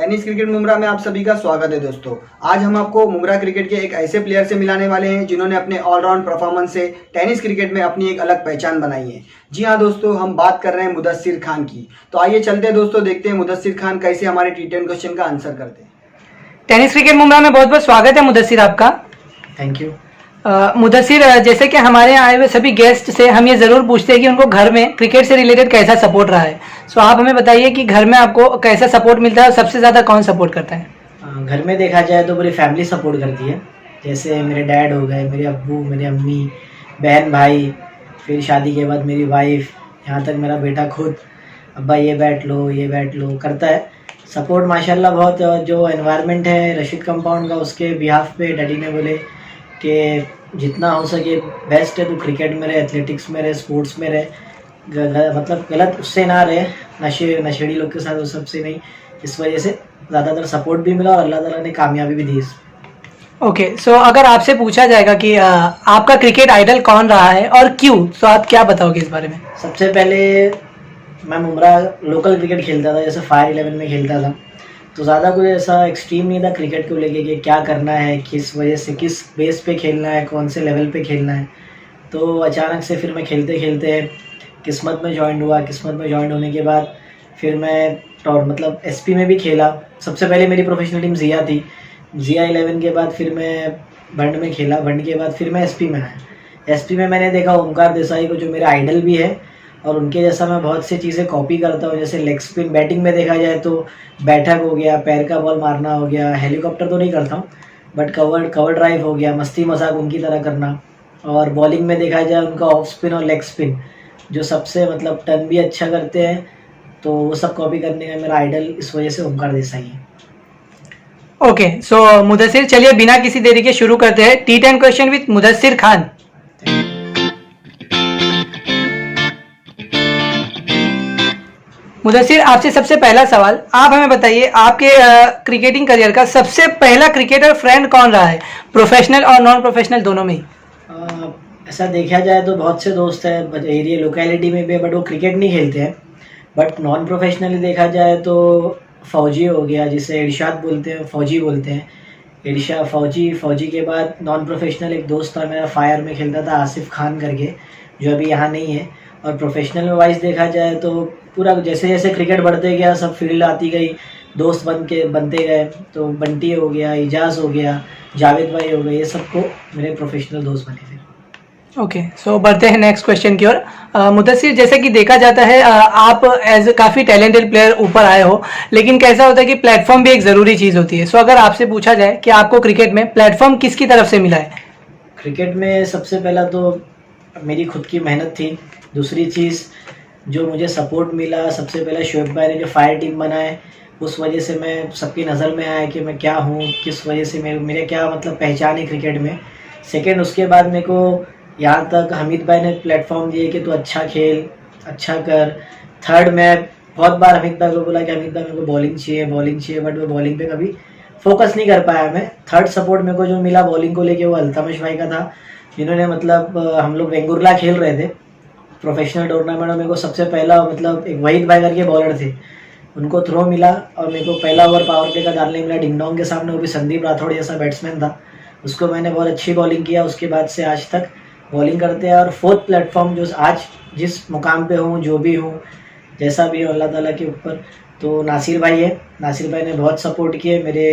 Tennis cricket Mumbra में आप सभी का स्वागत है दोस्तों। आज हम आपको मुमरा क्रिकेट के एक ऐसे प्लेयर से मिलाने वाले हैं जिन्होंने अपने ऑलराउंड परफॉर्मेंस से टेनिस क्रिकेट में अपनी एक अलग पहचान बनाई है। जी हाँ दोस्तों, हम बात कर रहे हैं मुदस्सिर खान की। तो आइए चलते हैं दोस्तों, देखते हैं मुदस्सिर खान कैसे हमारे T10 क्वेश्चन का आंसर करते हैं। टेनिस क्रिकेट मुमरा में बहुत बहुत स्वागत है मुदस्सिर आपका। Thank you. मुदस्सिर, जैसे कि हमारे यहाँ आए हुए सभी गेस्ट से हम ये ज़रूर पूछते हैं कि उनको घर में क्रिकेट से रिलेटेड कैसा सपोर्ट रहा है। सो आप हमें बताइए कि घर में आपको कैसा सपोर्ट मिलता है और सबसे ज़्यादा कौन सपोर्ट करता है? घर में देखा जाए तो पूरी फैमिली सपोर्ट करती है। जैसे मेरे डैड हो गए, मेरे अब्बू, मेरी अम्मी, बहन भाई, फिर शादी के बाद मेरी वाइफ, यहाँ तक मेरा बेटा खुद, अब्बा ये बैठ लो करता है सपोर्ट माशाल्लाह बहुत। जो एनवायरनमेंट है रशीद कंपाउंड का, उसके बिहाफ पे डैडी ने बोले कि जितना हो सके बेस्ट है तो क्रिकेट में रहे, एथलेटिक्स में रहे, स्पोर्ट्स में रहे, मतलब गलत उससे ना रहे, नशेड़ी लोग के साथ, उस सबसे नहीं। इस वजह से ज़्यादातर सपोर्ट भी मिला और अल्लाह ताला ने कामयाबी भी दी। ओके, सो अगर आपसे पूछा जाएगा कि आपका क्रिकेट आइडल कौन रहा है और क्यों, तो आप क्या बताओगे इस बारे में? सबसे पहले मैं मुमरा लोकल क्रिकेट खेलता था, जैसे फायर 11 में खेलता था, तो ज़्यादा कुछ ऐसा एक्सट्रीम नहीं था क्रिकेट को लेके कि क्या करना है, किस वजह से, किस बेस पे खेलना है, कौन से लेवल पे खेलना है। तो अचानक से फिर मैं खेलते खेलते किस्मत में ज्वाइन हुआ। किस्मत में ज्वाइन होने के बाद फिर मैं मतलब SP में भी खेला। सबसे पहले मेरी प्रोफेशनल टीम जिया थी। जिया 11 के बाद फिर मैं भंड में खेला। भंड के बाद फिर मैं SP में आया। SP में मैंने देखा ओमकार देसाई को, जो मेरा आइडल भी है, और उनके जैसा मैं बहुत सी चीज़ें कॉपी करता हूँ। जैसे लेग स्पिन, बैटिंग में देखा जाए तो बैठक हो गया, पैर का बॉल मारना हो गया, हेलीकॉप्टर तो नहीं करता हूँ बट कवर ड्राइव हो गया, मस्ती मजाक उनकी तरह करना। और बॉलिंग में देखा जाए उनका ऑफ स्पिन और लेग स्पिन, जो सबसे मतलब टर्न भी अच्छा करते हैं, तो वो सब कॉपी करने का मेरा आइडल इस वजह से ओमकार देसाई है। ओके, सो मुदस्सिर, चलिए बिना किसी देरी के शुरू करते हैं T10 question with Mudassir Khan. Mudassir, आपसे सबसे पहला सवाल, आप हमें बताइए आपके क्रिकेटिंग करियर का सबसे पहला क्रिकेटर फ्रेंड कौन रहा है, प्रोफेशनल और नॉन प्रोफेशनल दोनों में ही? ऐसा देखा जाए तो बहुत से दोस्त हैं एरिया लोकेलिटी में भी, बट वो क्रिकेट नहीं खेलते हैं। बट नॉन प्रोफेशनली देखा जाए तो फौजी हो गया, जिसे इरशाद बोलते हैं, फौजी बोलते हैं, फौजी के बाद नॉन प्रोफेशनल एक दोस्त था मेरा, फायर में खेलता था, आसिफ खान करके, जो अभी यहाँ नहीं है। और प्रोफेशनल में वाइज देखा जाए तो पूरा जैसे जैसे क्रिकेट बढ़ते गया, सब फील्ड आती गई, दोस्त बनते गए, तो बंटी हो गया, इजाज़ हो गया, जावेद भाई हो गए, ये सबको मेरे प्रोफेशनल दोस्त बने थे। ओके, सो बढ़ते हैं नेक्स्ट क्वेश्चन की ओर। मुदस्सिर, जैसे कि देखा जाता है आप एज काफ़ी टैलेंटेड प्लेयर ऊपर आए हो, लेकिन कैसा होता है कि प्लेटफॉर्म भी एक ज़रूरी चीज़ होती है। सो अगर आपसे पूछा जाए कि आपको क्रिकेट में प्लेटफॉर्म किसकी तरफ से मिला है? क्रिकेट में सबसे पहला तो मेरी खुद की मेहनत थी। दूसरी चीज़ जो मुझे सपोर्ट मिला, सबसे पहले शोएब भाई ने जो फायर टीम बनाए, उस वजह से मैं सबकी नज़र में आया कि मैं क्या हूँ, किस वजह से मेरे क्या मतलब पहचान है क्रिकेट में। सेकेंड, उसके बाद मेरे को यहाँ तक हमीद भाई ने प्लेटफॉर्म दिए कि तू अच्छा खेल, अच्छा कर। थर्ड, मैं बहुत बार हमीद भाई को बोला कि हमीद भाई मेरे को बॉलिंग चाहिए, बट वो बॉलिंग पे कभी फोकस नहीं कर पाया मैं। थर्ड सपोर्ट मेरे को जो मिला बॉलिंग को लेके, वो अल्तमश भाई का था, जिन्होंने मतलब हम लोग वेंगुर्ला खेल रहे थे प्रोफेशनल टूर्नामेंट में, मेरे को सबसे पहला मतलब एक वहीद भाई करके बॉलर थे, उनको थ्रो मिला और मेरे को पहला ओवर पावर प्ले का डालने मिला डिंगडोंग के सामने, वो भी संदीप राठौड़ जैसा बैट्समैन था, उसको मैंने बहुत अच्छी बॉलिंग किया। उसके बाद से आज तक बॉलिंग करते हैं। और फोर्थ प्लेटफॉर्म जो आज जिस मुकाम पे हूँ, जो भी हूँ, जैसा भी हूँ, अल्लाह ताला के ऊपर, तो नासिर भाई है। नासिर भाई ने बहुत सपोर्ट किए मेरे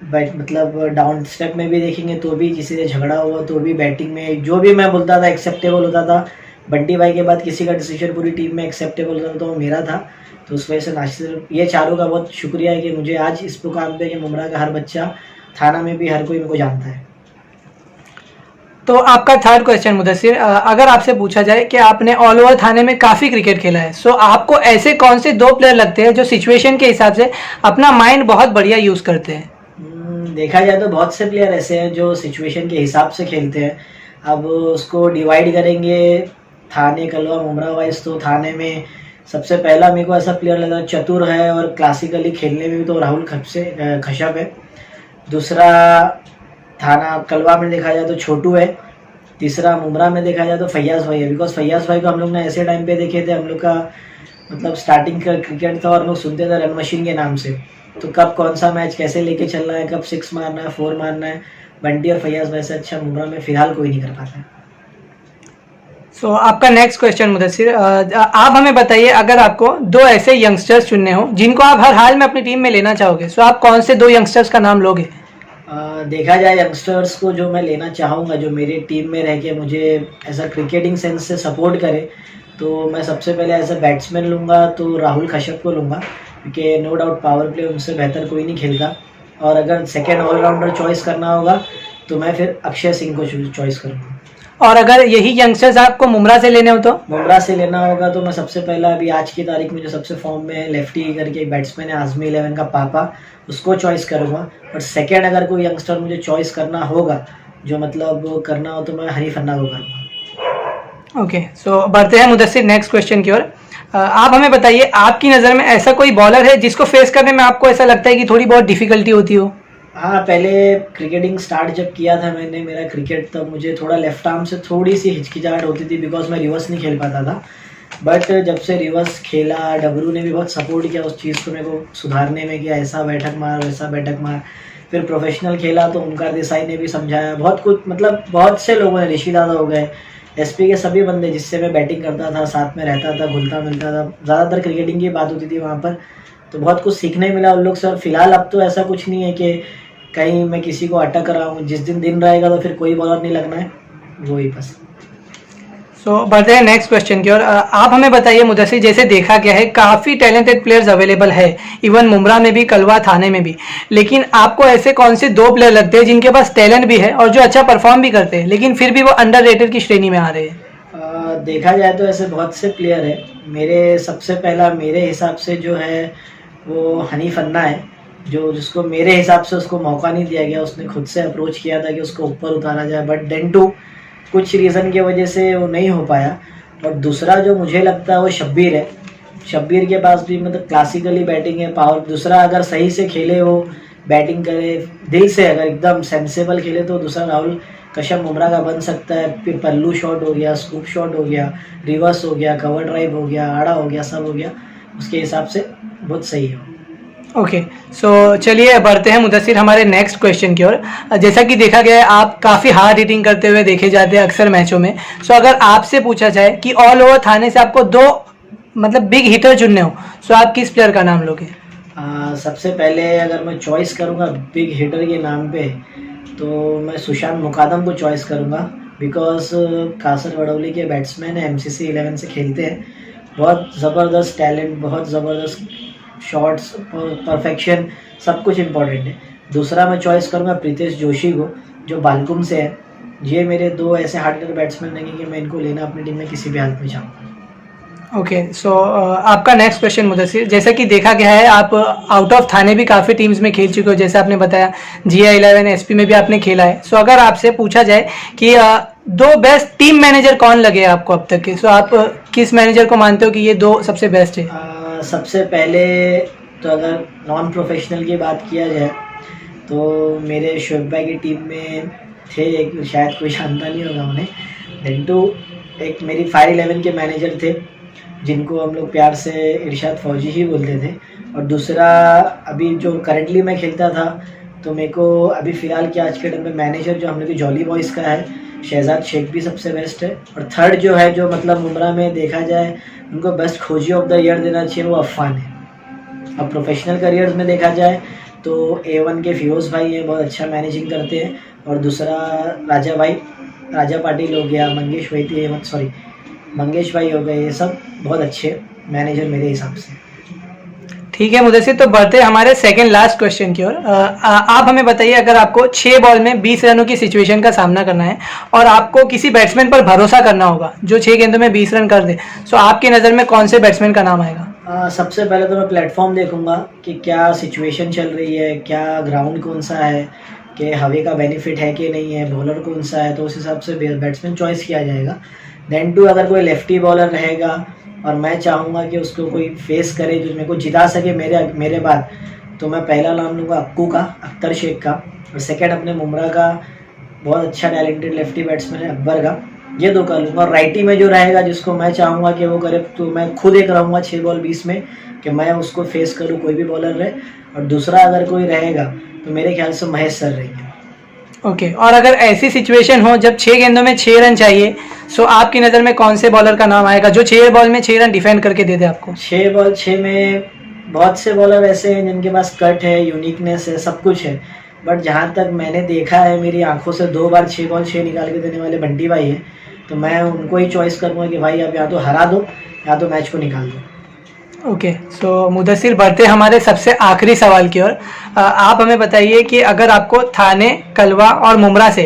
मतलब डाउन स्टेप में भी देखेंगे तो भी, किसी से झगड़ा हुआ तो भी, बैटिंग में जो भी मैं बोलता था एक्सेप्टेबल होता था। बंटी भाई के बाद किसी का डिसीजन पूरी टीम में एक्सेप्टेबल होता था तो वो मेरा था। तो उस वजह से नासिर, ये चारों का बहुत शुक्रिया है कि मुझे आज इस मुकाम पे, कि मुमरा का हर बच्चा, थाना में भी हर कोई मेरे को जानता है। तो आपका थर्ड क्वेश्चन मुदस्सिर, अगर आपसे पूछा जाए कि आपने ऑल ओवर थाने में काफ़ी क्रिकेट खेला है, सो आपको ऐसे कौन से दो प्लेयर लगते हैं जो सिचुएशन के हिसाब से अपना माइंड बहुत बढ़िया यूज़ करते हैं? देखा जाए तो बहुत से प्लेयर ऐसे हैं जो सिचुएशन के हिसाब से खेलते हैं। अब उसको डिवाइड करेंगे थाने, कलवा, मुमरा वाइज, तो थाने में सबसे पहला मेरे को ऐसा प्लेयर लगा चतुर है और क्लासिकली खेलने में भी, तो राहुल खशब है। दूसरा थाना कलवा में देखा जाए तो छोटू है। तीसरा मुमरा में देखा जाए तो फैयाज भाई है, बिकॉज फैयाज भाई को हम लोग ने ऐसे टाइम पे देखे थे, हम लोग का मतलब स्टार्टिंग का क्रिकेट था और हम लोग सुनते थे रन मशीन के नाम से, तो कब कौन सा मैच कैसे लेके चलना है, कब 6 मारना है, 4 मारना है, बंटी और फैयाज वैसे अच्छा बुमराह में फिलहाल कोई नहीं कर पाता है। सो आपका नेक्स्ट क्वेश्चन मुदस्सिर, आप हमें बताइए, अगर आपको 2 ऐसे यंगस्टर्स चुनने हो जिनको आप हर हाल में अपनी टीम में लेना चाहोगे, सो आप कौन से 2 यंगस्टर्स का नाम लोगे? देखा जाए यंगस्टर्स को जो मैं लेना चाहूँगा, जो मेरी टीम में रह के मुझे ऐसा क्रिकेटिंग सेंस से सपोर्ट करे, तो मैं सबसे पहले एज अ बैट्समैन लूँगा तो राहुल कश्यप को लूँगा, क्योंकि नो डाउट पावर प्ले उनसे बेहतर कोई नहीं खेलता। और अगर सेकेंड ऑलराउंडर चॉइस करना होगा तो मैं फिर अक्षय सिंह को चॉइस करूँगा। और अगर यही यंगस्टर्स आपको मुमरा से लेने हो तो? मुमरा से लेना होगा तो मैं सबसे पहला अभी आज की तारीख में जो सबसे फॉर्म में है लेफ्टी करके एक बैट्समैन है आजमी 11 का पापा, उसको चॉइस करूँगा। और सेकेंड अगर कोई यंगस्टर मुझे चॉइस करना होगा, जो मतलब करना हो, तो मैं हनीफ अन्ना को करूँगा। ओके, सो बढ़ते हैं मुदस्सिर नेक्स्ट क्वेश्चन की ओर। आप हमें बताइए, आपकी नज़र में ऐसा कोई बॉलर है जिसको फेस करने में आपको ऐसा लगता है कि थोड़ी बहुत डिफिकल्टी होती हो? हाँ, पहले क्रिकेटिंग स्टार्ट जब किया था मैंने मेरा क्रिकेट, तब मुझे थोड़ा लेफ्ट आर्म से थोड़ी सी हिचकिचाहट होती थी, बिकॉज मैं रिवर्स नहीं खेल पाता था। बट जब से रिवर्स खेला, डबरू ने भी बहुत सपोर्ट किया उस चीज़ को मेरे को सुधारने में, कि ऐसा बैठक मार, वैसा बैठक मार। फिर प्रोफेशनल खेला तो ओमकार देसाई ने भी समझाया बहुत कुछ, मतलब बहुत से लोगों ने, ऋषि दादा हो गए, एसपी के सभी बंदे जिससे मैं बैटिंग करता था, साथ में रहता था, घुलता मिलता था, ज़्यादातर क्रिकेटिंग की बात होती थी वहाँ पर, तो बहुत कुछ सीखने मिला उन लोग से। और फिलहाल अब तो ऐसा कुछ नहीं है कि कहीं मैं किसी को अटक रहा हूँ, जिस दिन रहेगा तो फिर कोई बॉलर नहीं लगना है, वही बस। सो बढ़ते हैं नेक्स्ट क्वेश्चन की ओर। आप हमें बताइए मुदस्सिर, जैसे देखा गया है काफ़ी टैलेंटेड प्लेयर्स अवेलेबल है, इवन मुमरा में भी, कलवा, थाने में भी, लेकिन आपको ऐसे कौन से 2 प्लेयर लगते हैं जिनके पास टैलेंट भी है और जो अच्छा परफॉर्म भी करते हैं, लेकिन फिर भी वो अंडररेटेड की श्रेणी में आ रहे हैं? देखा जाए तो ऐसे बहुत से प्लेयर है। मेरे सबसे पहला मेरे हिसाब से जो है वो हनीफ अन्ना है, जिसको मेरे हिसाब से उसको मौका नहीं दिया गया। उसने खुद से अप्रोच किया था कि उसको ऊपर उतारा जाए, बट देन टू कुछ रीज़न की वजह से वो नहीं हो पाया। और दूसरा जो मुझे लगता है वो शब्बीर है। शब्बीर के पास भी मतलब क्लासिकली बैटिंग है, पावर। दूसरा अगर सही से खेले, वो बैटिंग करे दिल से, अगर एकदम सेंसेबल खेले, तो दूसरा राहुल कश्यप मुमरा का बन सकता है। फिर पल्लू शॉट हो गया, स्कूप शॉट हो गया, रिवर्स हो गया, कवर ड्राइव हो गया, आड़ा हो गया, सब हो गया, उसके हिसाब से बहुत सही है। ओके, सो चलिए बढ़ते हैं मुदस्सिर हमारे नेक्स्ट क्वेश्चन की ओर। जैसा कि देखा गया है आप काफ़ी हार्ड हिटिंग करते हुए देखे जाते हैं अक्सर मैचों में। सो अगर आपसे पूछा जाए कि ऑल ओवर थाने से आपको 2 मतलब बिग हिटर चुनने हो, सो आप किस प्लेयर का नाम लोगे? सबसे पहले अगर मैं चॉइस करूँगा बिग हिटर के नाम पे, तो मैं सुशांत मुकादम को चॉइस करूँगा, बिकॉज कासर वडौली के बैट्समैन है, MCC 11 से खेलते हैं, बहुत ज़बरदस्त टैलेंट, बहुत ज़बरदस्त शॉट्स, परफेक्शन, सब कुछ इम्पोर्टेंट है। दूसरा मैं चॉइस करूँगा प्रीतेश जोशी को, जो बालकुम से है। ये मेरे 2 ऐसे हार्ड हिटर बैट्समैन रहेंगे कि मैं इनको लेना अपनी टीम में किसी भी हालत में चाहूँगा। ओके, सो आपका नेक्स्ट क्वेश्चन मुदस्सिर, जैसा कि देखा गया है आप आउट ऑफ थाने भी काफ़ी टीम्स में खेल चुके हो, जैसे आपने बताया GI 11 SP में भी आपने खेला है। सो अगर आपसे पूछा जाए कि 2 बेस्ट टीम मैनेजर कौन लगे आपको अब तक के, सो आप किस मैनेजर को मानते हो कि ये 2 सबसे बेस्ट है? सबसे पहले तो अगर नॉन प्रोफेशनल की बात किया जाए तो मेरे शोएब भाई की टीम में थे एक, शायद कोई जानता नहीं होगा उन्हें, देंटू। एक मेरी फायर 11 के मैनेजर थे, जिनको हम लोग प्यार से इरशाद फौजी ही बोलते थे। और दूसरा अभी जो करंटली मैं खेलता था, तो मेरे को अभी फ़िलहाल के आज के टाइम में मैनेजर जो हम लोग की जॉली बॉयज़ का है, शहजाद शेख भी सबसे बेस्ट है। और थर्ड जो है, जो मतलब मुमरा में देखा जाए उनको बेस्ट खोजी ऑफ द ईयर देना चाहिए, वो अफ़ान है। अब प्रोफेशनल करियर्स में देखा जाए तो A1 के फिरोज़ भाई हैं, बहुत अच्छा मैनेजिंग करते हैं। और दूसरा राजा पाटिल हो गया, मंगेश भाई हो गए, ये सब बहुत अच्छे मैनेजर मेरे हिसाब से। ठीक है मुदस्सिर, तो बढ़ते हैं हमारे सेकंड लास्ट क्वेश्चन की ओर। आप हमें बताइए, अगर आपको 6 बॉल में 20 रनों की सिचुएशन का सामना करना है और आपको किसी बैट्समैन पर भरोसा करना होगा जो 6 गेंदों में 20 रन कर दे, तो आपकी नज़र में कौन से बैट्समैन का नाम आएगा? सबसे पहले तो मैं प्लेटफॉर्म देखूंगा कि क्या सिचुएशन चल रही है, क्या ग्राउंड कौन सा है, कि हवे का बेनिफिट है कि नहीं है, बॉलर कौन सा है, तो उस हिसाब से बैट्समैन चॉइस किया जाएगा। देन टू, अगर कोई लेफ्टी बॉलर रहेगा और मैं चाहूँगा कि उसको कोई फेस करे जो मेरे को जिता सके मेरे बाद, तो मैं पहला नाम लूँगा अक्कू का, अख्तर शेख का। और सेकंड अपने मुमरा का बहुत अच्छा टैलेंटेड लेफ्टी बैट्समैन है अकबर का, ये 2 का लूँगा। और राइटी में जो रहेगा जिसको मैं चाहूँगा कि वो करे, तो मैं खुद एक रहूँगा 6 बॉल 20 में, कि मैं उसको फेस करूँ, कोई भी बॉलर रहे, और दूसरा अगर कोई रहेगा तो मेरे ख्याल से महेश सर रहेंगे। ओके, और अगर ऐसी सिचुएशन हो जब 6 गेंदों में 6 रन चाहिए, सो आपकी नज़र में कौन से बॉलर का नाम आएगा जो 6 बॉल में 6 रन डिफेंड करके दे दे आपको? 6 बॉल 6 में बहुत से बॉलर ऐसे हैं जिनके पास कट है, यूनिकनेस है, सब कुछ है, बट जहाँ तक मैंने देखा है मेरी आंखों से 2 बार 6 बॉल 6 निकाल के देने वाले बंटी भाई हैं, तो मैं उनको ही चॉइस करूँगा कि भाई आप या तो हरा दो या तो मैच को निकाल दो। ओके, सो मुदस्सिर, बढ़ते हमारे सबसे आखिरी सवाल की ओर। आप हमें बताइए कि अगर आपको थाने, कलवा और मुमरा से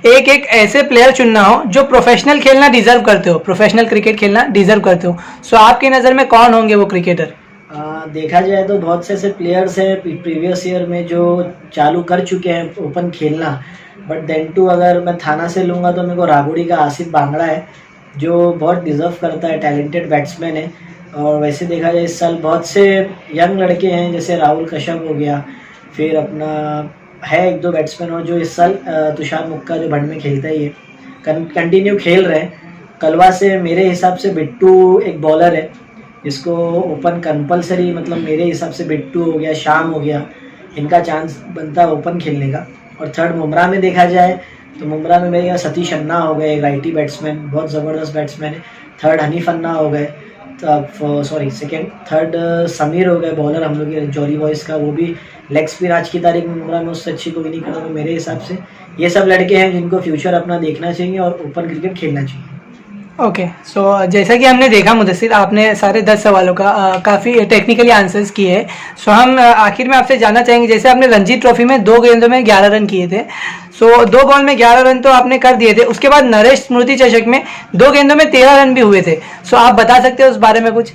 एक एक ऐसे प्लेयर चुनना हो जो प्रोफेशनल खेलना डिजर्व करते हो, प्रोफेशनल क्रिकेट खेलना डिजर्व करते हो, सो आपकी नज़र में कौन होंगे वो क्रिकेटर? देखा जाए तो बहुत से ऐसे प्लेयर्स हैं प्रीवियस ईयर में जो चालू कर चुके हैं ओपन खेलना, बट देन टू अगर मैं थाना से लूँगा तो मेरे को रागुड़ी का आसिफ बांगड़ा है जो बहुत डिज़र्व करता है, टैलेंटेड बैट्समैन है। और वैसे देखा जाए इस साल बहुत से यंग लड़के हैं, जैसे राहुल कश्यप हो गया, फिर अपना है 1-2 बैट्समैन और जो इस साल तुषार मुक्का जो भंड में खेलता ही है, कंटिन्यू खेल रहे हैं। कलवा से मेरे हिसाब से बिट्टू एक बॉलर है जिसको ओपन कंपलसरी, मतलब मेरे हिसाब से बिट्टू हो गया, शाम हो गया, इनका चांस बनता है ओपन खेलने का। और थर्ड मुमरा में देखा जाए तो मुमरा में मेरे सतीश अन्ना हो गए, एक राइटी बैट्समैन, बहुत ज़बरदस्त बैट्समैन है। थर्ड हनीफ अन्ना हो गए, थर्ड समीर हो गए, बॉलर हम लोग के जॉली बॉयज़ का, वो भी लेग स्पिन आज की तारीख में मुमरा में उससे अच्छी कोई नहीं करता। तो मेरे हिसाब से ये सब लड़के हैं जिनको फ्यूचर अपना देखना चाहिए और ओपन क्रिकेट खेलना चाहिए। ओके, सो जैसा कि हमने देखा मुदस्सिर, आपने सारे 10 सवालों का काफ़ी टेक्निकली आंसर्स किए हैं। सो हम आखिर में आपसे जानना चाहेंगे, जैसे आपने रणजी ट्रॉफी में 2 गेंदों में 11 रन किए थे, सो 2 बॉल में 11 रन तो आपने कर दिए थे, उसके बाद नरेश स्मृति चषक में 2 गेंदों में 13 रन भी हुए थे, सो आप बता सकते हो उस बारे में कुछ?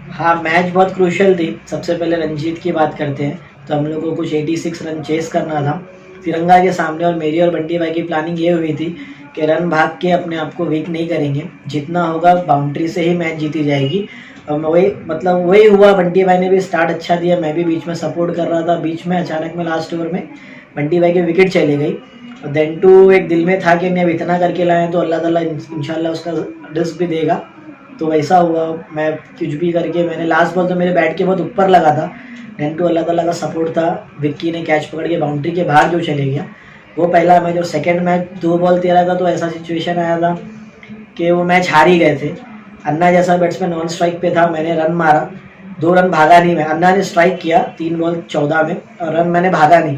हाँ, मैच बहुत क्रूशियल थी। सबसे पहले रंजीत की बात करते हैं तो हम लोग को कुछ 86 रन चेस करना था तिरंगा के सामने, और मेरी और बंटी भाई की प्लानिंग ये हुई थी कि रन भाग के अपने आप को वीक नहीं करेंगे, जितना होगा बाउंड्री से ही मैच जीती जाएगी। और वही हुआ। बंटी भाई ने भी स्टार्ट अच्छा दिया, मैं भी बीच में सपोर्ट कर रहा था। बीच में अचानक में लास्ट ओवर में बंटी भाई की विकेट चली गई, और देन टू एक दिल में था कि नहीं अब इतना करके लाए तो अल्लाह ताला इंशाल्लाह उसका रिस्क भी देगा, तो वैसा हुआ। मैं कुछ भी करके मैंने लास्ट बॉल तो मेरे बैट के बहुत ऊपर लगा था, देन टू अल्लाह ताला का सपोर्ट था, विक्की ने कैच पकड़ के बाउंड्री के बाहर जो चले गया, वो पहला मैच। और सेकंड मैच 2 बॉल 13 का तो ऐसा सिचुएशन आया था कि वो मैच हार ही गए थे। अन्ना जैसा बैट्समैन नॉन स्ट्राइक पे था, मैंने रन मारा, 2 रन भागा नहीं मैं। अन्ना ने स्ट्राइक किया 3 बॉल 14 में, और रन मैंने भागा नहीं।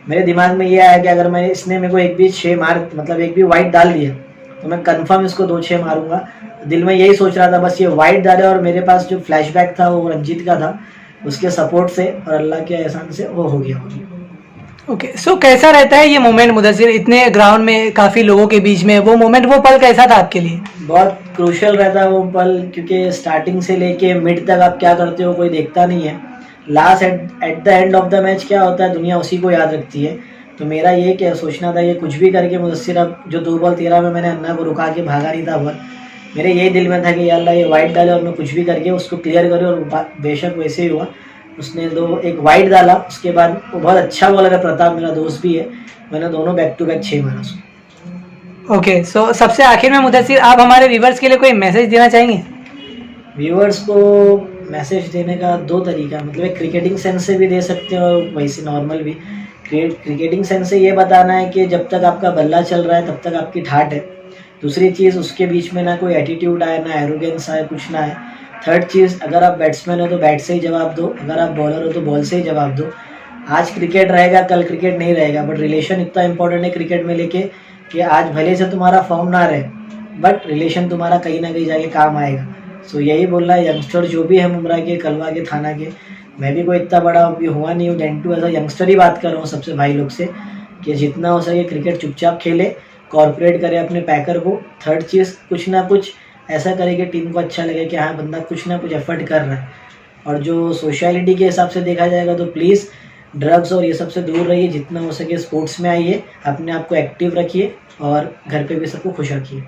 मेरे दिमाग में ये आया कि अगर मैं इसने मेरे को एक भी 6 मार, मतलब एक भी वाइड डाल दिया तो मैं कंफर्म इसको 2-6 मारूंगा। दिल में यही सोच रहा था, बस ये वाइड डाले, और मेरे पास जो फ्लैशबैक था वो रंजीत का था, उसके सपोर्ट से और अल्लाह के एहसान से वो हो गया। ओके, सो कैसा रहता है ये मोमेंट मुदस्सिर, इतने ग्राउंड में काफ़ी लोगों के बीच में, वो मोमेंट, वो पल कैसा था आपके लिए? बहुत क्रूशियल रहता है वो पल, क्योंकि स्टार्टिंग से लेके मिड तक आप क्या करते हो कोई देखता नहीं है। Last at the end of the match क्या होता है, दुनिया उसी को याद रखती है। तो मेरा ये क्या सोचना था, ये कुछ भी करके मुदस्सिर, अब जो 2 बॉल 13 में मैंने अन्ना को रुका के भागा नहीं था बॉल, मेरे यही दिल में था कि या अल्लाह ये वाइड डाले और मैं कुछ भी करके उसको क्लियर करूँ, और बेशक वैसे ही हुआ। उसने एक वाइड डाला, उसके बाद वो बहुत अच्छा बॉलर है, प्रताप मेरा दोस्त भी है, मैंने दोनों बैक टू बैक 6 मारा उसको। ओके, सो सबसे आखिर में मुदस्सिर, आप हमारे व्यूवर्स के लिए कोई मैसेज देना चाहेंगे? व्यूवर्स को मैसेज देने का 2 तरीका, मतलब एक क्रिकेटिंग सेंस से भी दे सकते हो, वैसे नॉर्मल भी। क्रिकेटिंग सेंस से ये बताना है कि जब तक आपका बल्ला चल रहा है तब तक आपकी ठाठ है। दूसरी चीज़, उसके बीच में ना कोई एटीट्यूड आए, ना एरोगेंस आए, कुछ ना आए। थर्ड चीज़, अगर आप बैट्समैन हो तो बैट से ही जवाब दो, अगर आप बॉलर हो तो बॉल से ही जवाब दो। आज क्रिकेट रहेगा, कल क्रिकेट नहीं रहेगा, बट रिलेशन इतना इंपॉर्टेंट है क्रिकेट में लेके कि आज भले से तुम्हारा फॉर्म ना रहे, बट रिलेशन तुम्हारा कहीं ना कहीं जाके काम आएगा। सो यही बोलना है यंगस्टर जो भी है मुमरा के, कलवा के, थाना के, मैं भी कोई इतना बड़ा अभी हुआ नहीं हूँ, then too as a youngster ही बात कर रहा हूँ सबसे भाई लोग से कि जितना हो सके क्रिकेट चुपचाप खेले, कॉर्पोरेट करे अपने पैकर को। थर्ड चीज़, कुछ ना कुछ ऐसा करे कि टीम को अच्छा लगे कि हाँ बंदा कुछ ना कुछ एफर्ट कर रहा है। और जो सोशलिटी के हिसाब से देखा जाएगा तो प्लीज़ ड्रग्स और ये सब से दूर रहिए, जितना हो सके स्पोर्ट्स में आइए, अपने आप को एक्टिव रखिए और घर पे भी सबको खुश रखिए।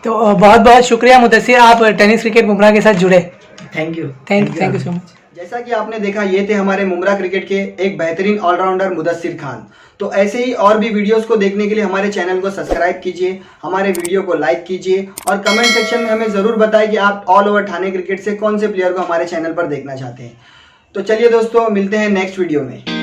तो बहुत बहुत शुक्रिया मुदस्सिर, आप टेनिस क्रिकेट मुमरा के साथ जुड़े। Thank you so much. जैसा कि आपने देखा, ये थे हमारे मुमरा क्रिकेट के एक बेहतरीन ऑलराउंडर मुदस्सिर खान। तो ऐसे ही और भी वीडियोस को देखने के लिए हमारे चैनल को सब्सक्राइब कीजिए, हमारे वीडियो को लाइक कीजिए और कमेंट सेक्शन में हमें ज़रूर बताएं कि आप ऑल ओवर ठाणे क्रिकेट से कौन से प्लेयर को हमारे चैनल पर देखना चाहते हैं। तो चलिए दोस्तों, मिलते हैं नेक्स्ट वीडियो में।